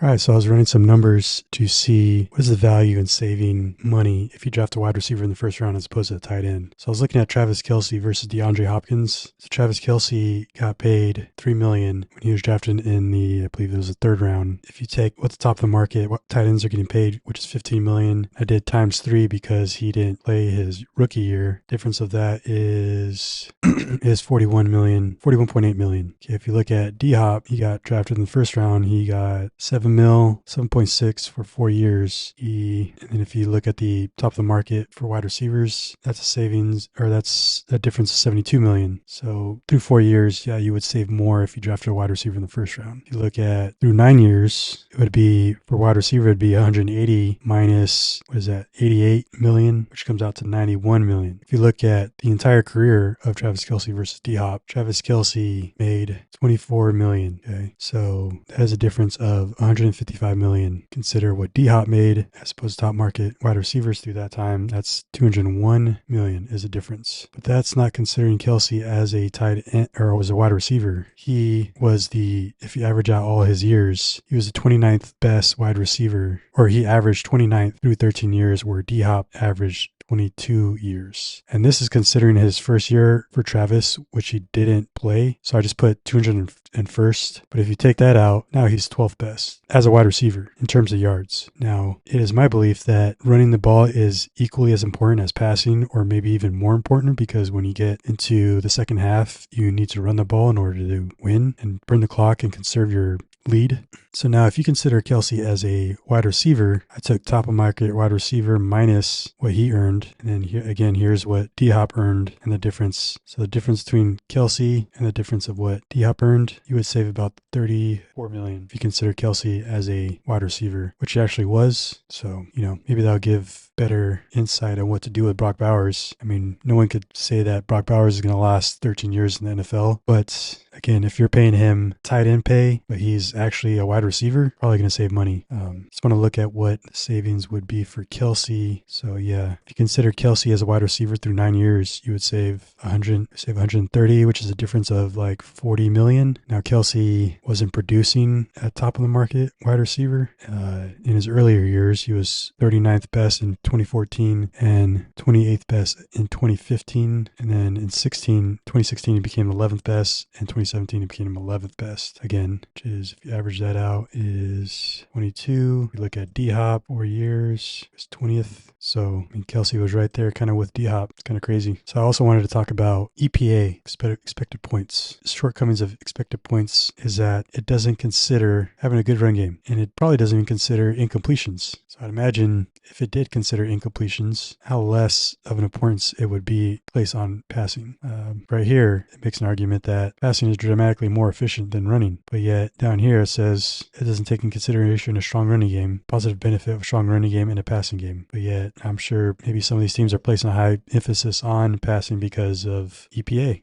All right, so I was running some numbers to see what is the value in saving money if you draft a wide receiver in the first round as opposed to a tight end. So I was looking at Travis Kelce versus DeAndre Hopkins. So Travis Kelce got paid $3 million when he was drafted in I believe it was the third round. If you take what's the top of the market, what tight ends are getting paid, which is $15 million, I did times 3 because he didn't play his rookie year. Difference of that is $41.8 million. Okay, if you look at D-Hop, he got drafted in the first round. He got 7.6 for 4 years. And then if you look at the top of the market for wide receivers, that's a savings, or that's a difference of 72 million. So through 4 years, yeah, you would save more if you drafted a wide receiver in the first round. If you look at through 9 years, it would be for wide receiver, it'd be 180 minus, 88 million, which comes out to 91 million. If you look at the entire career of Travis Kelce versus D-Hop, Travis Kelce made 24 million. Okay, so that is a difference of 155 million. Consider what D-Hop made as opposed to top market wide receivers through that time. That's 201 million is a difference. But that's not considering Kelce as a tight end or was a wide receiver. He was if you average out all his years, he was the 29th best wide receiver, or he averaged 29th through 13 years, where D-Hop averaged 22 years. And this is considering his first year for Travis, which he didn't play. So I just put 201st. But if you take that out, now he's 12th best as a wide receiver in terms of yards. Now, it is my belief that running the ball is equally as important as passing, or maybe even more important, because when you get into the second half, you need to run the ball in order to win and burn the clock and conserve your lead. So now if you consider Kelce as a wide receiver, I took top of market wide receiver minus what he earned. And then here again, here's what D-Hop earned and the difference. So the difference between Kelce and the difference of what D-Hop earned, you would save about 34 million if you consider Kelce as a wide receiver, which he actually was. So, maybe that'll give better insight on what to do with Brock Bowers. I mean, no one could say that Brock Bowers is going to last 13 years in the NFL, but again, if you're paying him tight end pay, but he's actually a wide receiver, probably going to save money. Just want to look at what the savings would be for Kelce. So yeah, if you consider Kelce as a wide receiver through 9 years, you would save 130, which is a difference of like 40 million. Now Kelce wasn't producing at top of the market wide receiver. In his earlier years, he was 39th best in 2014 and 28th best in 2015. And then in 2016, he became 11th best, and 2017 he became 11th best again, which is, if you average that out, is 22. If you look at D-Hop, 4 years, it was 20th. So, Kelce was right there kind of with D-Hop. It's kind of crazy. So I also wanted to talk about EPA, expected points. Shortcomings of expected points is that it doesn't consider having a good run game, and it probably doesn't even consider incompletions. So I'd imagine if it did consider incompletions, how less of an importance it would be placed on passing. Right here, it makes an argument that passing is dramatically more efficient than running. But yet down here it says it doesn't take in consideration a strong running game, positive benefit of a strong running game and a passing game. But yet I'm sure maybe some of these teams are placing a high emphasis on passing because of EPA.